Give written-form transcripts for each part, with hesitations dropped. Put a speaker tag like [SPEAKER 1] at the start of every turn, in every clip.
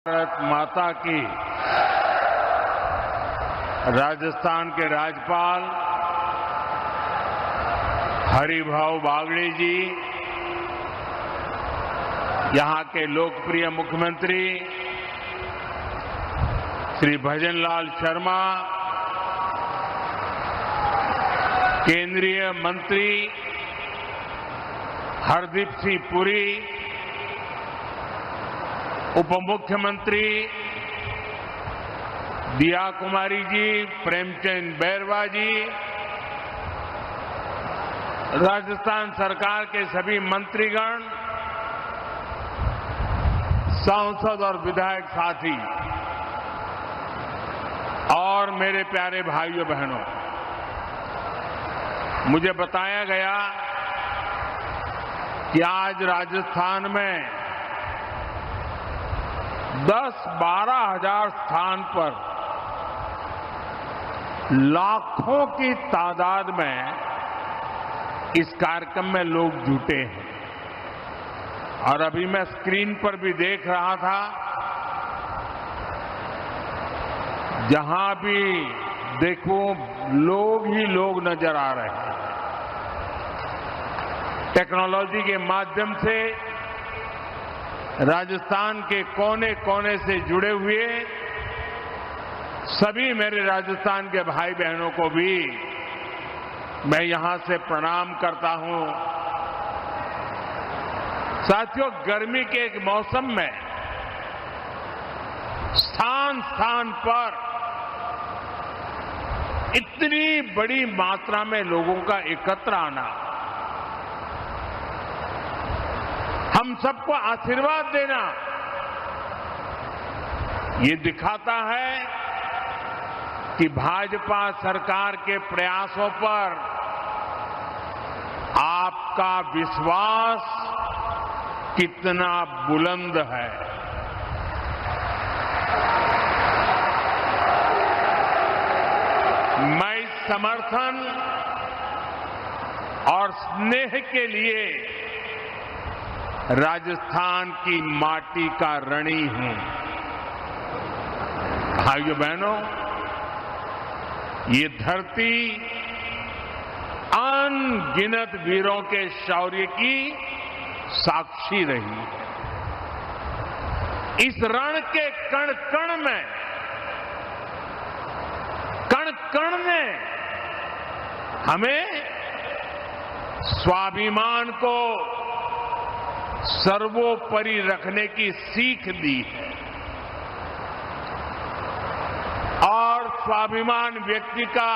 [SPEAKER 1] भारत माता की राजस्थान के राज्यपाल हरिभाऊ बागड़ी जी, यहां के लोकप्रिय मुख्यमंत्री श्री भजनलाल शर्मा, केंद्रीय मंत्री हरदीप सिंह पुरी, उप मुख्यमंत्री दिया कुमारी जी, प्रेमचंद बैरवा जी, राजस्थान सरकार के सभी मंत्रीगण, सांसद और विधायक साथी और मेरे प्यारे भाइयों बहनों, मुझे बताया गया कि आज राजस्थान में 10-12 हजार स्थान पर लाखों की तादाद में इस कार्यक्रम में लोग जुटे हैं। और अभी मैं स्क्रीन पर भी देख रहा था, जहां भी देखो लोग ही लोग नजर आ रहे हैं। टेक्नोलॉजी के माध्यम से राजस्थान के कोने कोने से जुड़े हुए सभी मेरे राजस्थान के भाई बहनों को भी मैं यहां से प्रणाम करता हूं। साथियों, गर्मी के एक मौसम में स्थान स्थान पर इतनी बड़ी मात्रा में लोगों का एकत्र आना हम सबको आशीर्वाद देना, ये दिखाता है कि भाजपा सरकार के प्रयासों पर आपका विश्वास कितना बुलंद है। मैं इस समर्थन और स्नेह के लिए राजस्थान की माटी का ऋणी हूं। भाइयों बहनों, ये धरती अनगिनत वीरों के शौर्य की साक्षी रही है। इस रण के कण कण में, कण कण ने हमें स्वाभिमान को सर्वोपरि रखने की सीख दी है। और स्वाभिमान व्यक्ति का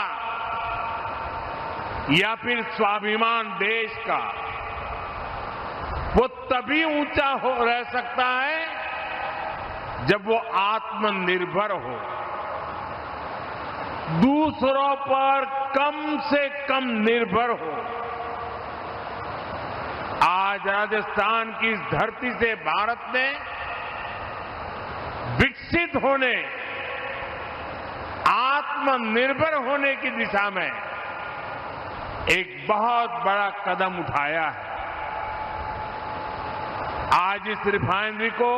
[SPEAKER 1] या फिर स्वाभिमान देश का वो तभी ऊंचा रह सकता है जब वो आत्मनिर्भर हो, दूसरों पर कम से कम निर्भर हो। आज राजस्थान की इस धरती से भारत ने विकसित होने, आत्मनिर्भर होने की दिशा में एक बहुत बड़ा कदम उठाया है। आज इस रिफाइनरी को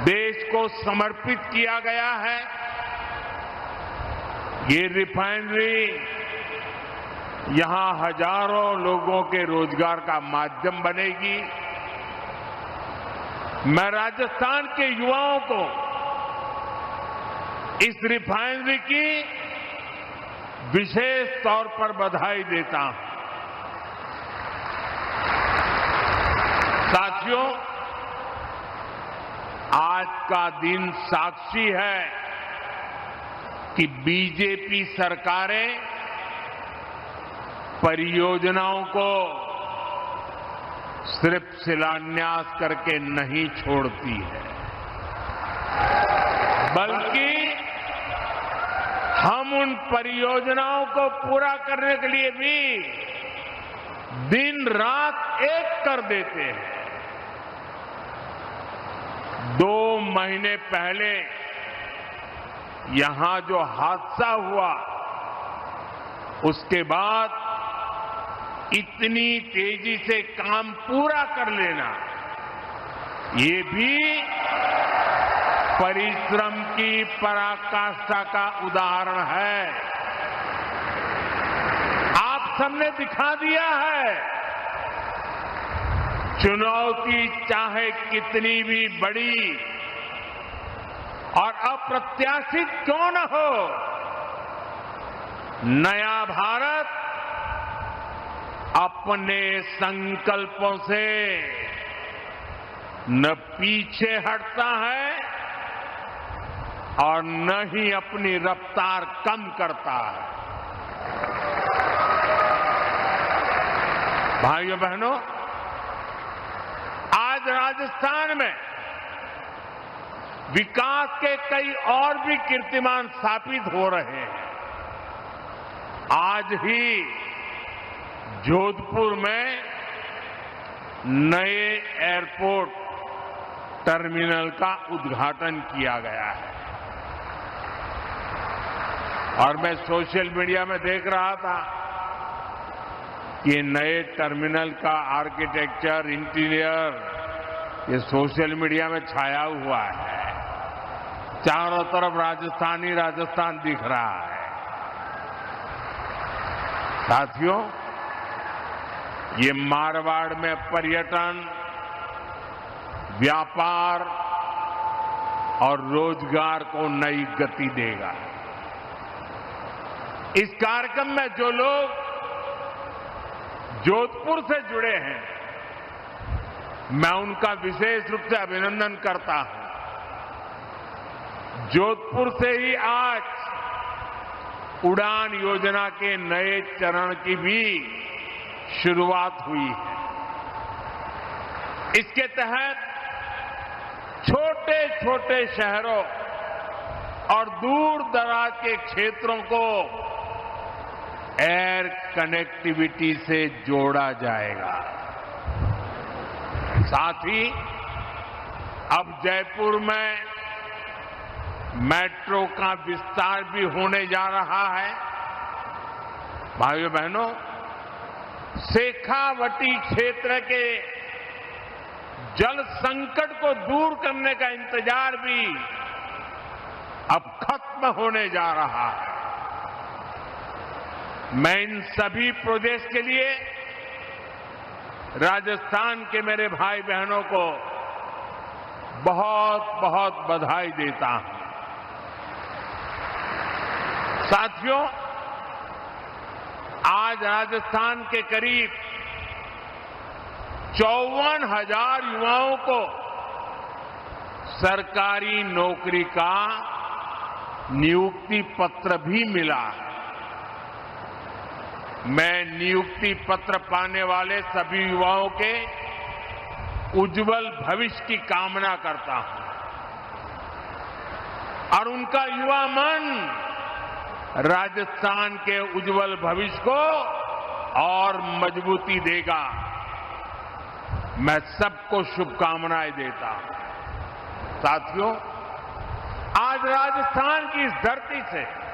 [SPEAKER 1] देश को समर्पित किया गया है। ये रिफाइनरी यहां हजारों लोगों के रोजगार का माध्यम बनेगी। मैं राजस्थान के युवाओं को इस रिफाइनरी की विशेष तौर पर बधाई देता हूं। साथियों, आज का दिन साक्षी है कि बीजेपी सरकारें परियोजनाओं को सिर्फ शिलान्यास करके नहीं छोड़ती है, बल्कि हम उन परियोजनाओं को पूरा करने के लिए भी दिन रात एक कर देते हैं। 2 महीने पहले यहां जो हादसा हुआ, उसके बाद इतनी तेजी से काम पूरा कर लेना ये भी परिश्रम की पराकाष्ठा का उदाहरण है। आप सबने दिखा दिया है, चुनौती चाहे कितनी भी बड़ी और अप्रत्याशित क्यों न हो, नया भारत अपने संकल्पों से न पीछे हटता है और न ही अपनी रफ्तार कम करता है। भाइयों बहनों, आज राजस्थान में विकास के कई और भी कीर्तिमान स्थापित हो रहे हैं। आज ही जोधपुर में नए एयरपोर्ट टर्मिनल का उद्घाटन किया गया है और मैं सोशल मीडिया में देख रहा था कि नए टर्मिनल का आर्किटेक्चर, इंटीरियर, ये सोशल मीडिया में छाया हुआ है। चारों तरफ राजस्थान ही राजस्थान दिख रहा है। साथियों, ये मारवाड़ में पर्यटन, व्यापार और रोजगार को नई गति देगा। इस कार्यक्रम में जो लोग जोधपुर से जुड़े हैं, मैं उनका विशेष रूप से अभिनंदन करता हूं। जोधपुर से ही आज उड़ान योजना के नए चरण की भी शुरुआत हुई है। इसके तहत छोटे छोटे शहरों और दूर दराज के क्षेत्रों को एयर कनेक्टिविटी से जोड़ा जाएगा। साथ ही अब जयपुर में मेट्रो का विस्तार भी होने जा रहा है। भाइयों बहनों, शेखावटी क्षेत्र के जल संकट को दूर करने का इंतजार भी अब खत्म होने जा रहा है। मैं इन सभी प्रोजेक्ट्स के लिए राजस्थान के मेरे भाई बहनों को बहुत बहुत बधाई देता हूं। साथियों, आज राजस्थान के करीब 54,000 युवाओं को सरकारी नौकरी का नियुक्ति पत्र भी मिला है। मैं नियुक्ति पत्र पाने वाले सभी युवाओं के उज्जवल भविष्य की कामना करता हूं और उनका युवा मन राजस्थान के उज्जवल भविष्य को और मजबूती देगा। मैं सबको शुभकामनाएं देता हूं। साथियों, आज राजस्थान की इस धरती से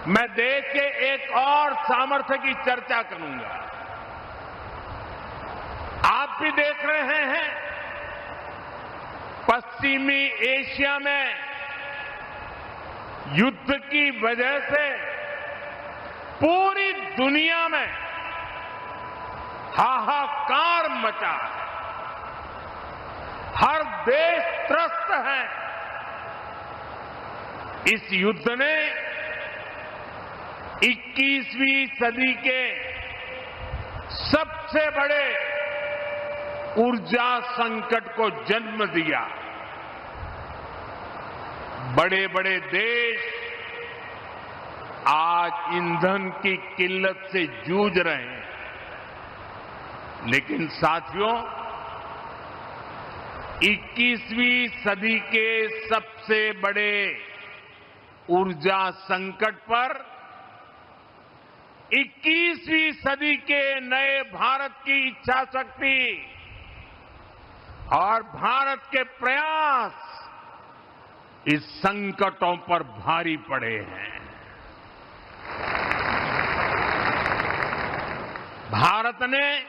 [SPEAKER 1] मैं देश के एक और सामर्थ्य की चर्चा करूंगा। आप भी देख रहे हैं, पश्चिमी एशिया में युद्ध की वजह से पूरी दुनिया में हाहाकार मचा है। हर देश त्रस्त है। इस युद्ध ने 21वीं सदी के सबसे बड़े ऊर्जा संकट को जन्म दिया। बड़े बड़े देश आज ईंधन की किल्लत से जूझ रहे हैं। लेकिन साथियों, 21वीं सदी के सबसे बड़े ऊर्जा संकट पर 21वीं सदी के नए भारत की इच्छा शक्ति और भारत के प्रयास इस संकटों पर भारी पड़े हैं। भारत ने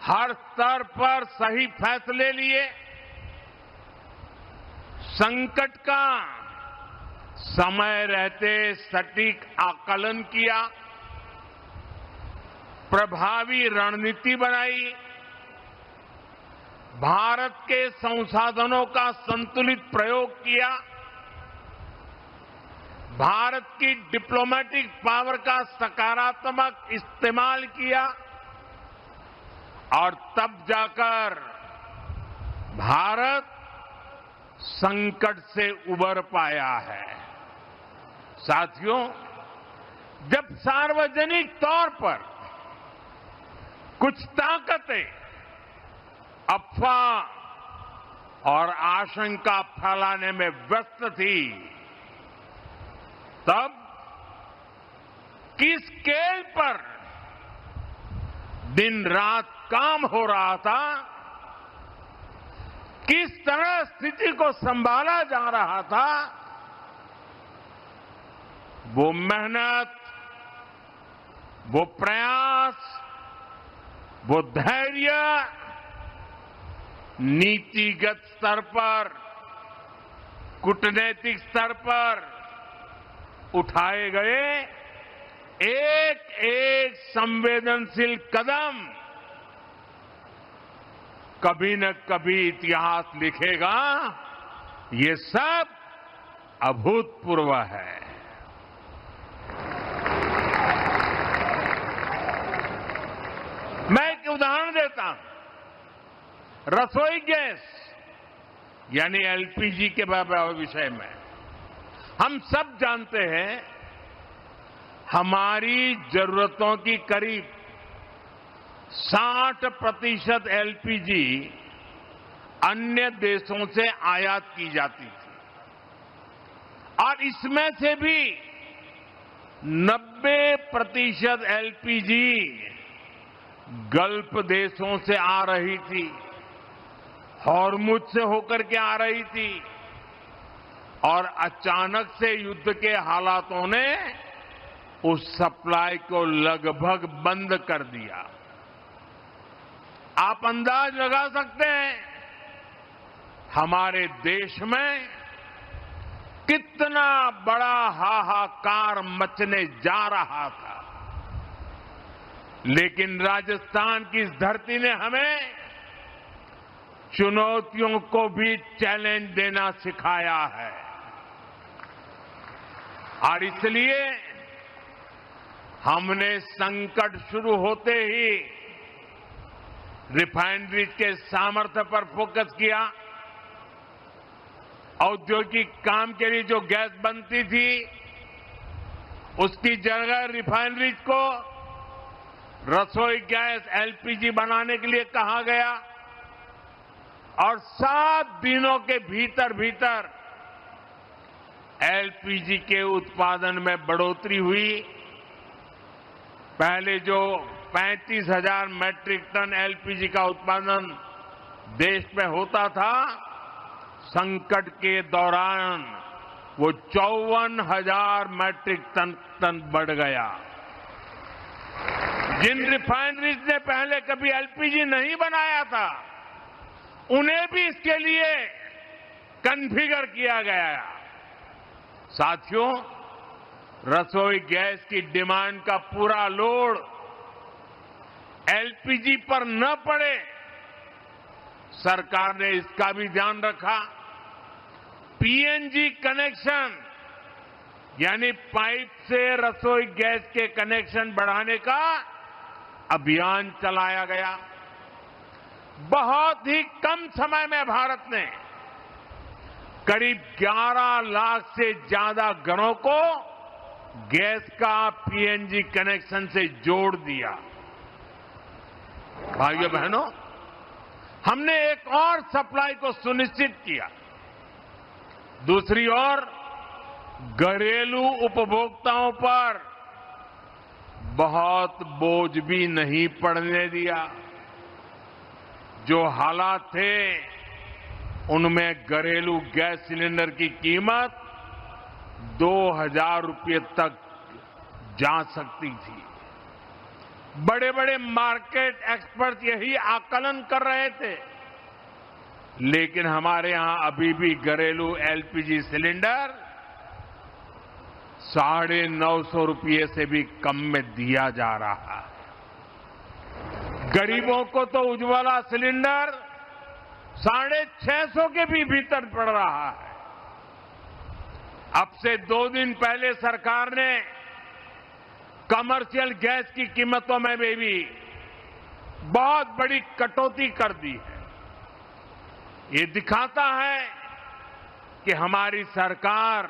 [SPEAKER 1] हर स्तर पर सही फैसले लिए, संकट का समय रहते सटीक आकलन किया, प्रभावी रणनीति बनाई, भारत के संसाधनों का संतुलित प्रयोग किया, भारत की डिप्लोमेटिक पावर का सकारात्मक इस्तेमाल किया और तब जाकर भारत संकट से उबर पाया है। साथियों, जब सार्वजनिक तौर पर कुछ ताकतें अफवाह और आशंका फैलाने में व्यस्त थी, तब किस स्केल पर दिन रात काम हो रहा था, किस तरह स्थिति को संभाला जा रहा था, वो मेहनत, वो प्रयास, वो धैर्य नीतिगत स्तर पर, कूटनैतिक स्तर पर उठाए गए एक एक संवेदनशील कदम कभी न कभी इतिहास लिखेगा। ये सब अभूतपूर्व है। मैं एक उदाहरण देता हूं। रसोई गैस यानी एलपीजी के विषय में हम सब जानते हैं, हमारी जरूरतों की करीब 60% एलपीजी अन्य देशों से आयात की जाती थी और इसमें से भी 90% एलपीजी गल्फ देशों से आ रही थी, हॉर्मुज से होकर के आ रही थी और अचानक से युद्ध के हालातों ने उस सप्लाई को लगभग बंद कर दिया। आप अंदाज लगा सकते हैं हमारे देश में कितना बड़ा हाहाकार मचने जा रहा था। लेकिन राजस्थान की इस धरती ने हमें चुनौतियों को भी चैलेंज देना सिखाया है और इसलिए हमने संकट शुरू होते ही रिफाइनरीज के सामर्थ्य पर फोकस किया। औद्योगिक काम के लिए जो गैस बनती थी, उसकी जगह रिफाइनरीज को रसोई गैस एलपीजी बनाने के लिए कहा गया और 7 दिनों के भीतर भीतर एलपीजी के उत्पादन में बढ़ोतरी हुई। पहले जो 35,000 मैट्रिक टन एलपीजी का उत्पादन देश में होता था, संकट के दौरान वो 54,000 मैट्रिक टन बढ़ गया। जिन रिफाइनरीज ने पहले कभी एलपीजी नहीं बनाया था, उन्हें भी इसके लिए कॉन्फ़िगर किया गया। साथियों, रसोई गैस की डिमांड का पूरा लोड एलपीजी पर न पड़े, सरकार ने इसका भी ध्यान रखा। पीएनजी कनेक्शन यानी पाइप से रसोई गैस के कनेक्शन बढ़ाने का अभियान चलाया गया। बहुत ही कम समय में भारत ने करीब 11 लाख से ज्यादा घरों को गैस का पीएनजी कनेक्शन से जोड़ दिया। भाइयों बहनों, हमने एक और सप्लाई को सुनिश्चित किया। दूसरी ओर घरेलू उपभोक्ताओं पर बहुत बोझ भी नहीं पड़ने दिया। जो हालात थे, उनमें घरेलू गैस सिलेंडर की कीमत 2,000 रुपये तक जा सकती थी। बड़े बड़े मार्केट एक्सपर्ट यही आकलन कर रहे थे, लेकिन हमारे यहां अभी भी घरेलू एलपीजी सिलेंडर 950 रुपये से भी कम में दिया जा रहा है। गरीबों को तो उज्ज्वला सिलेंडर 650 के भी भीतर पड़ रहा है। अब से 2 दिन पहले सरकार ने कमर्शियल गैस की कीमतों में भी बहुत बड़ी कटौती कर दी है। ये दिखाता है कि हमारी सरकार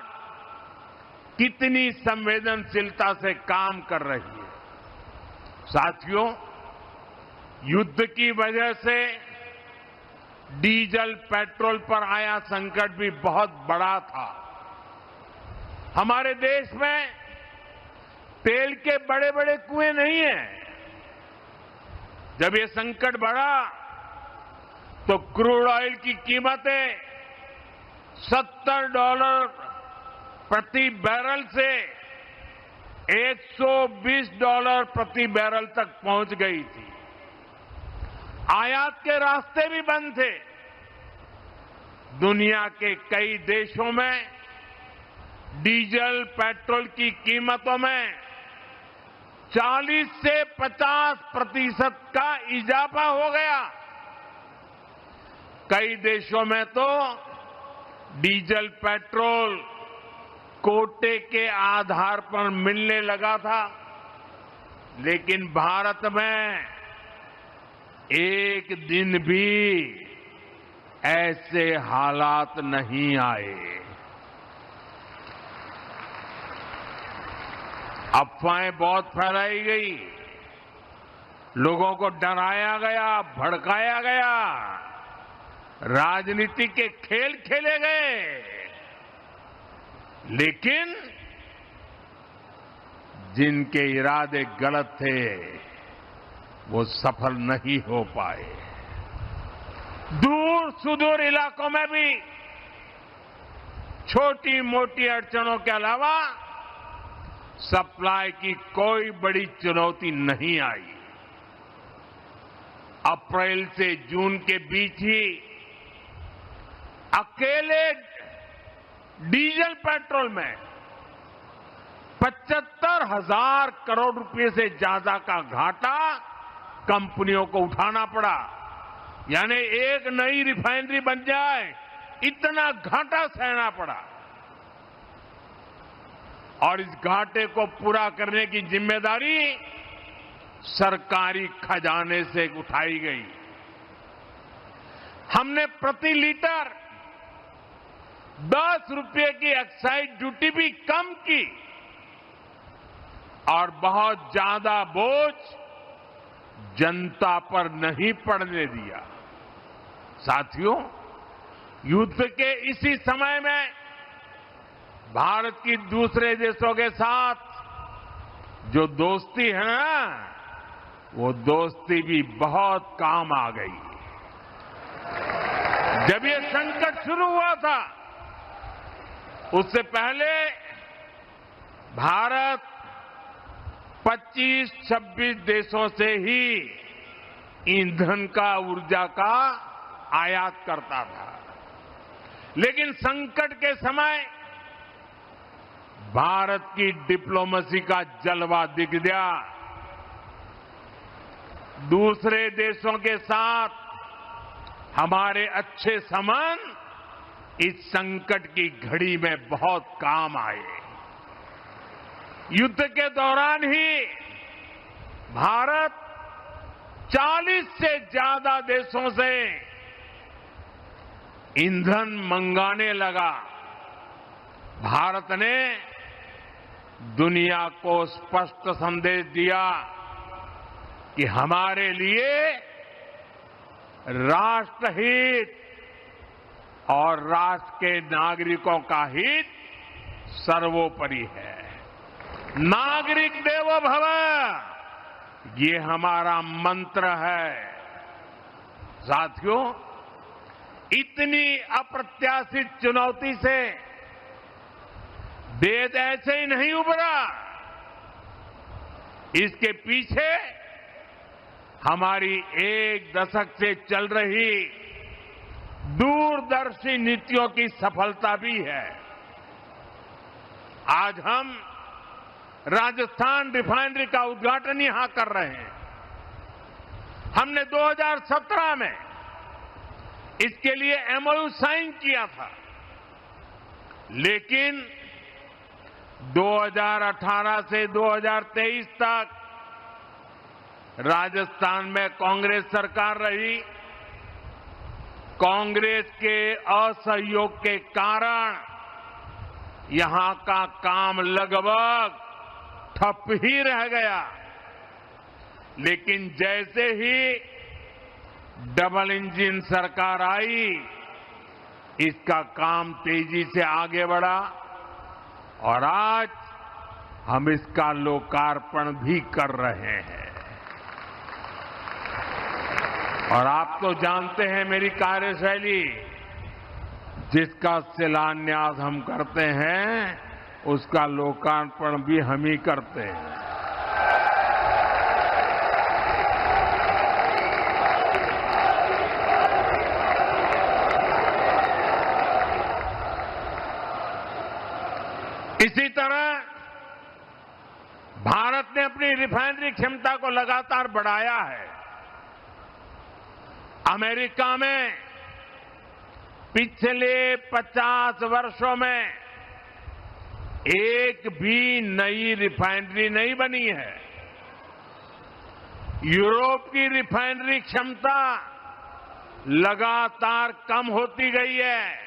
[SPEAKER 1] कितनी संवेदनशीलता से काम कर रही है। साथियों, युद्ध की वजह से डीजल पेट्रोल पर आया संकट भी बहुत बड़ा था। हमारे देश में तेल के बड़े बड़े कुएं नहीं हैं। जब ये संकट बढ़ा तो क्रूड ऑयल की कीमतें $70 प्रति बैरल से $120 प्रति बैरल तक पहुंच गई थी। आयात के रास्ते भी बंद थे। दुनिया के कई देशों में डीजल पेट्रोल की कीमतों में 40 से 50% का इजाफा हो गया। कई देशों में तो डीजल पेट्रोल कोटे के आधार पर मिलने लगा था, लेकिन भारत में एक दिन भी ऐसे हालात नहीं आए। अफवाहें बहुत फैलाई गई, लोगों को डराया गया, भड़काया गया, राजनीति के खेल खेले गए, लेकिन जिनके इरादे गलत थे वो सफल नहीं हो पाए। दूर सुदूर इलाकों में भी छोटी मोटी अड़चनों के अलावा सप्लाई की कोई बड़ी चुनौती नहीं आई। अप्रैल से जून के बीच ही अकेले डीजल पेट्रोल में 75,000 करोड़ रुपए से ज्यादा का घाटा कंपनियों को उठाना पड़ा। यानी एक नई रिफाइनरी बन जाए इतना घाटा सहना पड़ा, और इस घाटे को पूरा करने की जिम्मेदारी सरकारी खजाने से उठाई गई। हमने प्रति लीटर 10 रुपये की एक्साइज ड्यूटी भी कम की और बहुत ज्यादा बोझ जनता पर नहीं पड़ने दिया। साथियों, युद्ध के इसी समय में भारत की दूसरे देशों के साथ जो दोस्ती है ना, वो दोस्ती भी बहुत काम आ गई। जब ये संकट शुरू हुआ था उससे पहले भारत 25-26 देशों से ही ईंधन का, ऊर्जा का आयात करता था, लेकिन संकट के समय भारत की डिप्लोमेसी का जलवा दिख गया। दूसरे देशों के साथ हमारे अच्छे संबंध इस संकट की घड़ी में बहुत काम आए। युद्ध के दौरान ही भारत 40 से ज्यादा देशों से ईंधन मंगाने लगा। भारत ने दुनिया को स्पष्ट संदेश दिया कि हमारे लिए राष्ट्रहित और राष्ट्र के नागरिकों का हित सर्वोपरि है। नागरिक देवो भव, ये हमारा मंत्र है। साथियों, इतनी अप्रत्याशित चुनौती से देश ऐसे ही नहीं उभरा। इसके पीछे हमारी एक दशक से चल रही दूरदर्शी नीतियों की सफलता भी है। आज हम राजस्थान रिफाइनरी का उद्घाटन यहां कर रहे हैं। हमने 2017 में इसके लिए एमओयू साइन किया था, लेकिन 2018 से 2023 तक राजस्थान में कांग्रेस सरकार रही। कांग्रेस के असहयोग के कारण यहां का काम लगभग ठप ही रह गया। लेकिन जैसे ही डबल इंजन सरकार आई, इसका काम तेजी से आगे बढ़ा और आज हम इसका लोकार्पण भी कर रहे हैं। और आप तो जानते हैं मेरी कार्यशैली, जिसका शिलान्यास हम करते हैं उसका लोकार्पण भी हम ही करते हैं। इसी तरह भारत ने अपनी रिफाइनरी क्षमता को लगातार बढ़ाया है। अमेरिका में पिछले 50 वर्षों में एक भी नई रिफाइनरी नहीं बनी है। यूरोप की रिफाइनरी क्षमता लगातार कम होती गई है।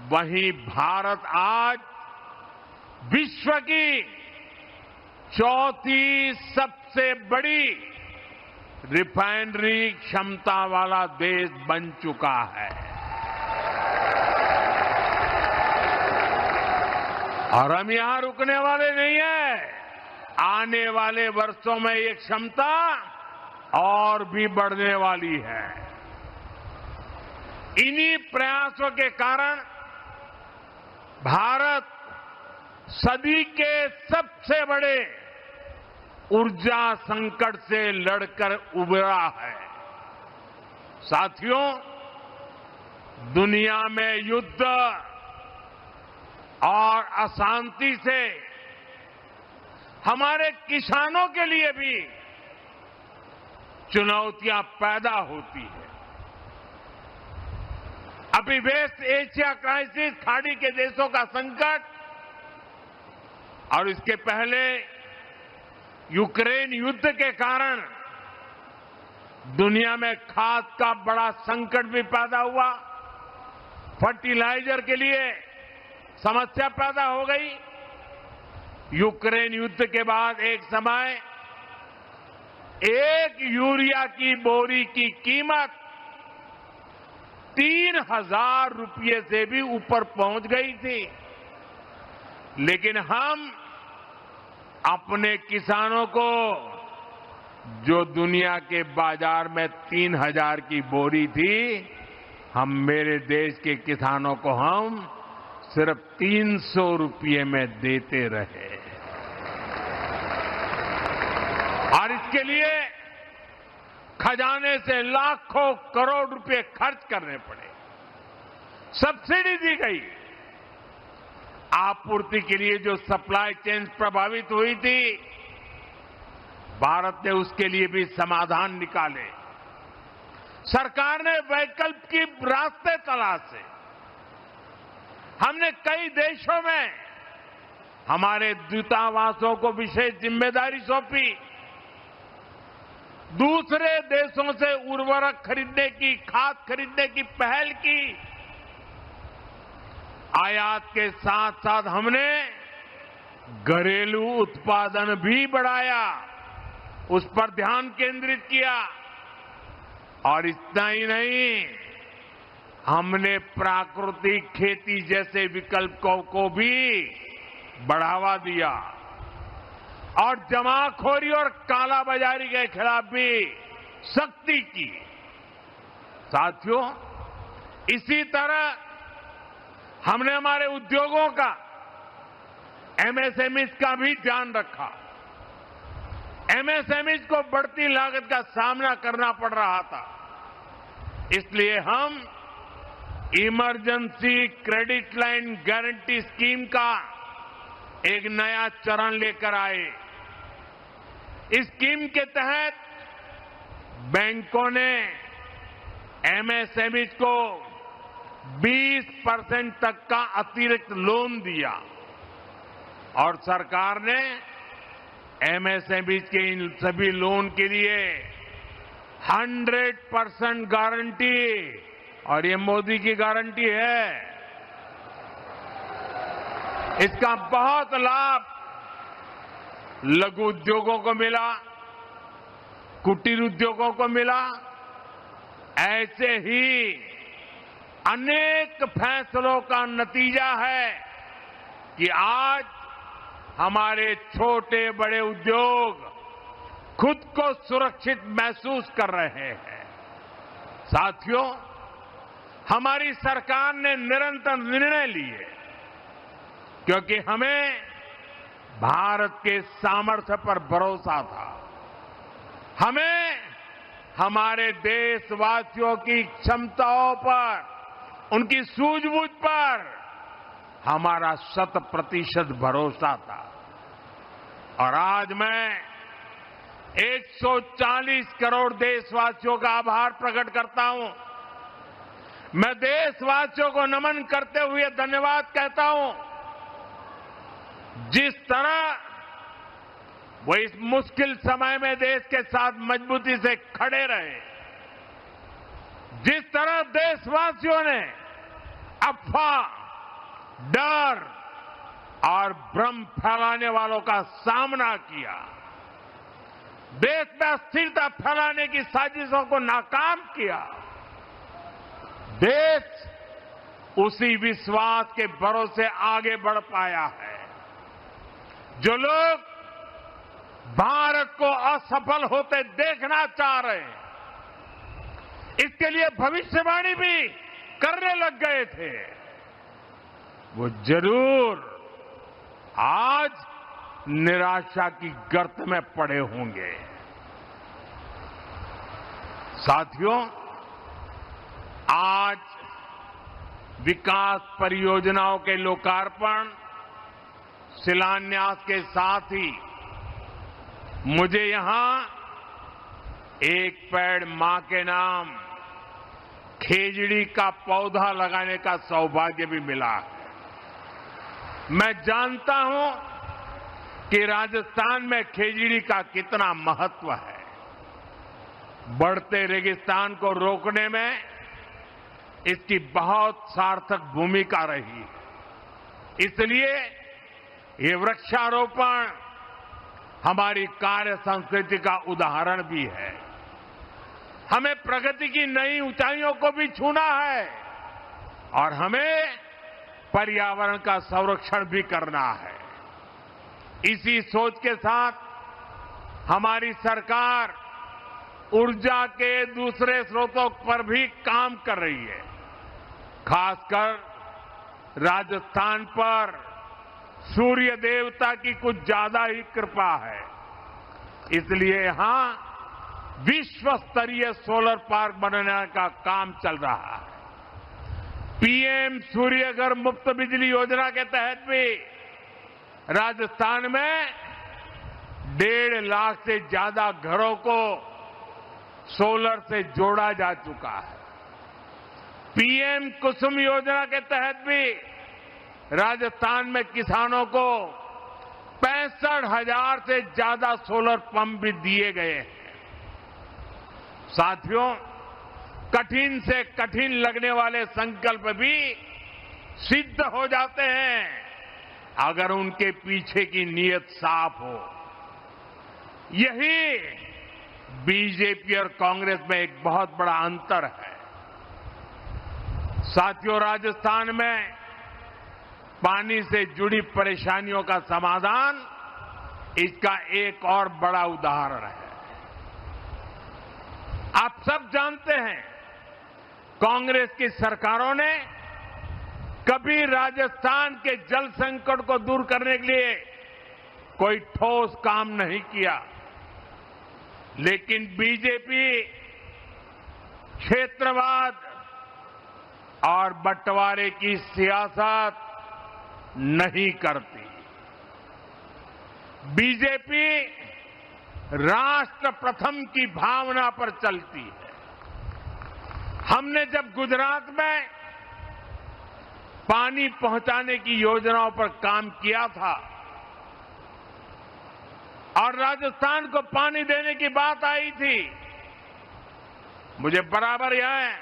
[SPEAKER 1] वहीं भारत आज विश्व की चौथी सबसे बड़ी रिफाइनरी क्षमता वाला देश बन चुका है। और हम यहां रुकने वाले नहीं हैं। आने वाले वर्षों में ये क्षमता और भी बढ़ने वाली है। इन्हीं प्रयासों के कारण भारत सदी के सबसे बड़े ऊर्जा संकट से लड़कर उबरा है। साथियों, दुनिया में युद्ध और अशांति से हमारे किसानों के लिए भी चुनौतियां पैदा होती है। अभी वेस्ट एशिया क्राइसिस, खाड़ी के देशों का संकट और इसके पहले यूक्रेन युद्ध के कारण दुनिया में खाद का बड़ा संकट भी पैदा हुआ। फर्टिलाइजर के लिए समस्या पैदा हो गई। यूक्रेन युद्ध के बाद एक समय एक यूरिया की बोरी की कीमत 3,000 रुपये से भी ऊपर पहुंच गई थी। लेकिन हम अपने किसानों को, जो दुनिया के बाजार में 3,000 की बोरी थी, हम मेरे देश के किसानों को हम सिर्फ 300 रुपये में देते रहे। और इसके लिए खजाने से लाखों करोड़ रुपए खर्च करने पड़े। सब्सिडी दी गई। आपूर्ति के लिए जो सप्लाई चेन प्रभावित हुई थी, भारत ने उसके लिए भी समाधान निकाले। सरकार ने वैकल्पिक रास्ते तलाशे। हमने कई देशों में हमारे दूतावासों को विशेष जिम्मेदारी सौंपी। दूसरे देशों से उर्वरक खरीदने की, खाद खरीदने की पहल की। आयात के साथ साथ हमने घरेलू उत्पादन भी बढ़ाया, उस पर ध्यान केंद्रित किया। और इतना ही नहीं, हमने प्राकृतिक खेती जैसे विकल्पों को भी बढ़ावा दिया और जमाखोरी और कालाबाजारी के खिलाफ भी सख्ती की। साथियों, इसी तरह हमने हमारे उद्योगों का, एमएसएमई का भी ध्यान रखा। एमएसएमईज को बढ़ती लागत का सामना करना पड़ रहा था। इसलिए हम emergency credit line guarantee scheme का एक नया चरण लेकर आए। इस स्कीम के तहत बैंकों ने एमएसएमईज को 20% तक का अतिरिक्त लोन दिया और सरकार ने एमएसएमईज के इन सभी लोन के लिए 100% गारंटी, और ये मोदी की गारंटी है, इसका बहुत लाभ लघु उद्योगों को मिला, कुटीर उद्योगों को मिला। ऐसे ही अनेक फैसलों का नतीजा है कि आज हमारे छोटे बड़े उद्योग खुद को सुरक्षित महसूस कर रहे हैं। साथियों, हमारी सरकार ने निरंतर निर्णय लिए क्योंकि हमें भारत के सामर्थ्य पर भरोसा था। हमें हमारे देशवासियों की क्षमताओं पर, उनकी सूझबूझ पर हमारा 100% भरोसा था। और आज मैं 140 करोड़ देशवासियों का आभार प्रकट करता हूं। मैं देशवासियों को नमन करते हुए धन्यवाद कहता हूं। जिस तरह वो इस मुश्किल समय में देश के साथ मजबूती से खड़े रहे, जिस तरह देशवासियों ने अफवाह, डर और भ्रम फैलाने वालों का सामना किया, देश में अस्थिरता फैलाने की साजिशों को नाकाम किया, देश उसी विश्वास के भरोसे आगे बढ़ पाया है। जो लोग भारत को असफल होते देखना चाह रहे हैं, इसके लिए भविष्यवाणी भी करने लग गए थे, वो जरूर आज निराशा की गर्त में पड़े होंगे। साथियों, आज विकास परियोजनाओं के लोकार्पण, शिलान्यास के साथ ही मुझे यहां एक पेड़ मां के नाम खेजड़ी का पौधा लगाने का सौभाग्य भी मिला है। मैं जानता हूं कि राजस्थान में खेजड़ी का कितना महत्व है। बढ़ते रेगिस्तान को रोकने में इसकी बहुत सार्थक भूमिका रही है। इसलिए ये वृक्षारोपण हमारी कार्य संस्कृति का उदाहरण भी है। हमें प्रगति की नई ऊंचाइयों को भी छूना है और हमें पर्यावरण का संरक्षण भी करना है। इसी सोच के साथ हमारी सरकार ऊर्जा के दूसरे स्रोतों पर भी काम कर रही है। खासकर राजस्थान पर सूर्य देवता की कुछ ज्यादा ही कृपा है, इसलिए यहां विश्व स्तरीय सोलर पार्क बनाने का काम चल रहा है। पीएम सूर्यघर मुफ्त बिजली योजना के तहत भी राजस्थान में 1.5 लाख से ज्यादा घरों को सोलर से जोड़ा जा चुका है। पीएम कुसुम योजना के तहत भी राजस्थान में किसानों को 65,000 से ज्यादा सोलर पंप भी दिए गए हैं। साथियों, कठिन से कठिन लगने वाले संकल्प भी सिद्ध हो जाते हैं अगर उनके पीछे की नीयत साफ हो। यही बीजेपी और कांग्रेस में एक बहुत बड़ा अंतर है। साथियों, राजस्थान में पानी से जुड़ी परेशानियों का समाधान इसका एक और बड़ा उदाहरण है। आप सब जानते हैं, कांग्रेस की सरकारों ने कभी राजस्थान के जल संकट को दूर करने के लिए कोई ठोस काम नहीं किया। लेकिन बीजेपी क्षेत्रवाद और बंटवारे की सियासत नहीं करती। बीजेपी राष्ट्र प्रथम की भावना पर चलती है। हमने जब गुजरात में पानी पहुंचाने की योजनाओं पर काम किया था और राजस्थान को पानी देने की बात आई थी, मुझे बराबर याद है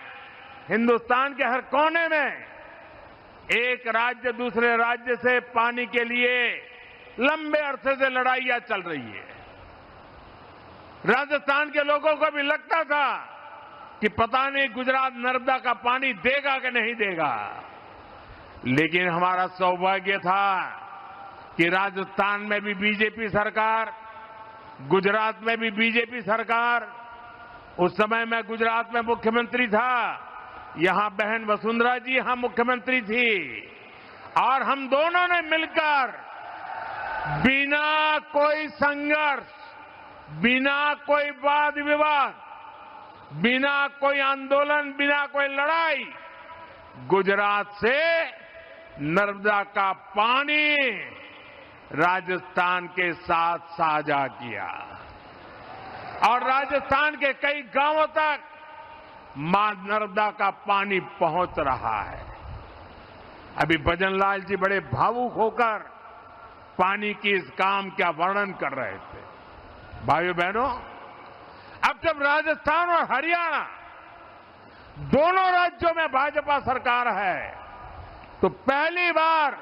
[SPEAKER 1] हिंदुस्तान के हर कोने में एक राज्य दूसरे राज्य से पानी के लिए लंबे अरसे से लड़ाइयां चल रही है। राजस्थान के लोगों को भी लगता था कि पता नहीं गुजरात नर्मदा का पानी देगा कि नहीं देगा, लेकिन हमारा सौभाग्य था कि राजस्थान में भी बीजेपी सरकार, गुजरात में भी बीजेपी सरकार, उस समय मैं गुजरात में मुख्यमंत्री था, यहां बहन वसुंधरा जी यहां मुख्यमंत्री थी और हम दोनों ने मिलकर बिना कोई संघर्ष, बिना कोई वाद विवाद, बिना कोई आंदोलन, बिना कोई लड़ाई गुजरात से नर्मदा का पानी राजस्थान के साथ साझा किया और राजस्थान के कई गांवों तक मां नर्मदा का पानी पहुंच रहा है। अभी भजनलाल जी बड़े भावुक होकर पानी की इस काम का वर्णन कर रहे थे। भाइयों बहनों, अब जब राजस्थान और हरियाणा दोनों राज्यों में भाजपा सरकार है तो पहली बार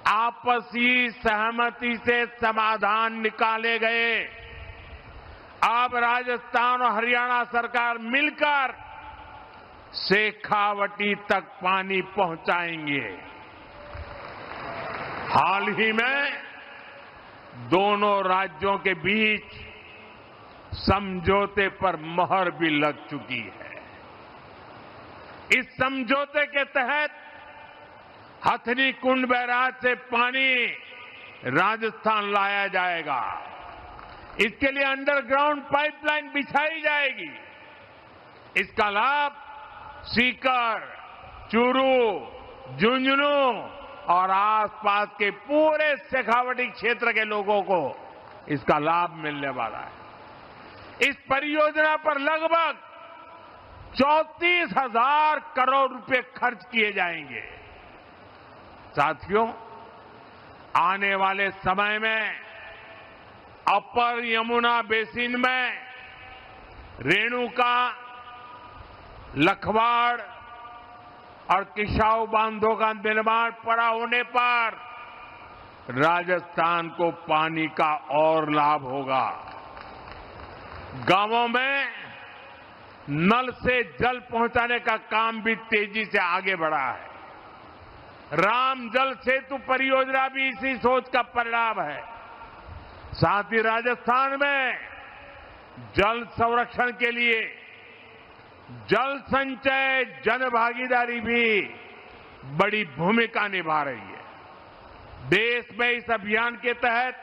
[SPEAKER 1] आपसी सहमति से समाधान निकाले गए। अब राजस्थान और हरियाणा सरकार मिलकर शेखावटी तक पानी पहुंचाएंगे। हाल ही में दोनों राज्यों के बीच समझौते पर मोहर भी लग चुकी है। इस समझौते के तहत हथनी कुंड बैराज से पानी राजस्थान लाया जाएगा। इसके लिए अंडरग्राउंड पाइपलाइन बिछाई जाएगी। इसका लाभ सीकर, चूरू, झुंझुनू और आसपास के पूरे शेखावटी क्षेत्र के लोगों को इसका लाभ मिलने वाला है। इस परियोजना पर लगभग 34,000 करोड़ रुपए खर्च किए जाएंगे। साथियों, आने वाले समय में अपर यमुना बेसिन में रेणुका, लखवाड़ और किसाऊ बांधों का निर्माण पूरा होने पर राजस्थान को पानी का और लाभ होगा। गांवों में नल से जल पहुंचाने का काम भी तेजी से आगे बढ़ा है। राम जल सेतु परियोजना भी इसी सोच का परिणाम है। साथ ही राजस्थान में जल संरक्षण के लिए जल संचय जन भागीदारी भी बड़ी भूमिका निभा रही है। देश में इस अभियान के तहत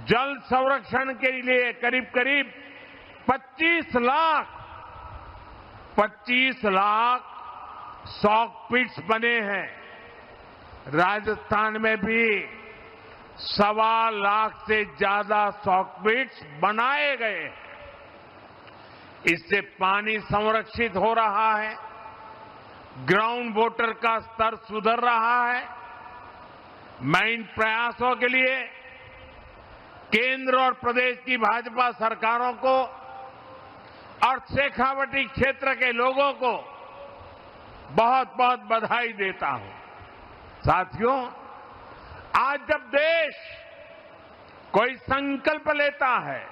[SPEAKER 1] जल संरक्षण के लिए करीब करीब 25 लाख सॉक पिट्स बने हैं। राजस्थान में भी 1.25 लाख से ज्यादा सॉक पिट्स बनाए गए हैं। इससे पानी संरक्षित हो रहा है, ग्राउंड वाटर का स्तर सुधर रहा है। मैं इन प्रयासों के लिए केंद्र और प्रदेश की भाजपा सरकारों को और शेखावटी क्षेत्र के लोगों को बहुत बहुत बधाई देता हूं। साथियों, आज जब देश कोई संकल्प लेता है,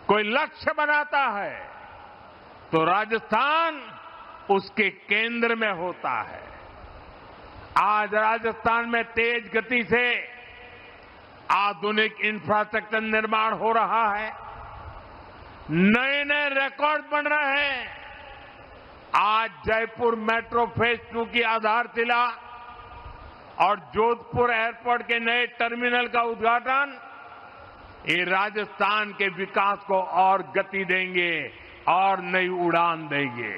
[SPEAKER 1] कोई लक्ष्य बनाता है, तो राजस्थान उसके केंद्र में होता है। आज राजस्थान में तेज गति से आधुनिक इंफ्रास्ट्रक्चर निर्माण हो रहा है। नए नए रिकॉर्ड बन रहे हैं। आज जयपुर मेट्रो फेज 2 की आधारशिला और जोधपुर एयरपोर्ट के नए टर्मिनल का उद्घाटन ये राजस्थान के विकास को और गति देंगे और नई उड़ान देंगे।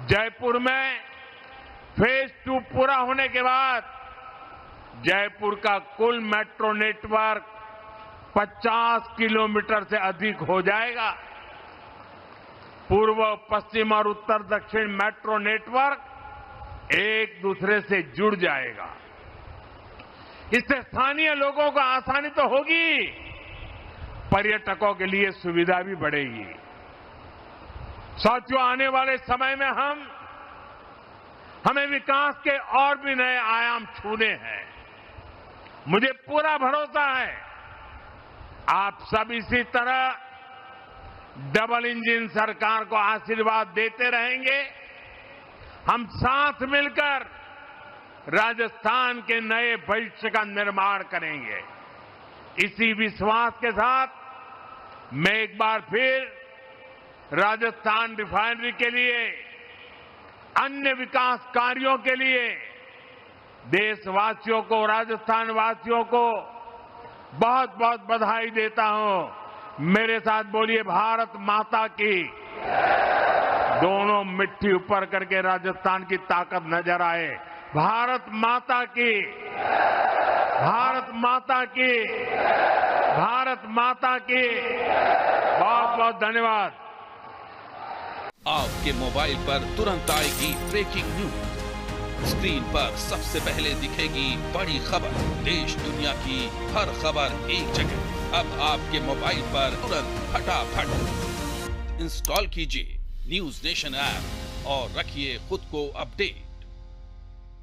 [SPEAKER 1] जयपुर में फेज 2 पूरा होने के बाद जयपुर का कुल मेट्रो नेटवर्क 50 किलोमीटर से अधिक हो जाएगा। पूर्व, पश्चिम और उत्तर दक्षिण मेट्रो नेटवर्क एक दूसरे से जुड़ जाएगा। इससे स्थानीय लोगों को आसानी तो होगी, पर्यटकों के लिए सुविधा भी बढ़ेगी। साथियों, आने वाले समय में हमें विकास के और भी नए आयाम छूने हैं। मुझे पूरा भरोसा है आप सब इसी तरह डबल इंजन सरकार को आशीर्वाद देते रहेंगे। हम साथ मिलकर राजस्थान के नए भविष्य का निर्माण करेंगे। इसी विश्वास के साथ मैं एक बार फिर राजस्थान रिफाइनरी के लिए, अन्य विकास कार्यों के लिए देशवासियों को, राजस्थान वासियों को बहुत बहुत बधाई देता हूं। मेरे साथ बोलिए, भारत माता की। दोनों मिट्टी ऊपर करके राजस्थान की ताकत नजर आए। भारत माता की, भारत माता की, भारत माता की। बहुत बहुत धन्यवाद।
[SPEAKER 2] आपके मोबाइल पर तुरंत आएगी ब्रेकिंग न्यूज। स्क्रीन पर सबसे पहले दिखेगी बड़ी खबर। देश दुनिया की हर खबर एक जगह। अब आपके मोबाइल पर तुरंत फटाफट इंस्टॉल कीजिए न्यूज नेशन ऐप और रखिए खुद को अपडेट।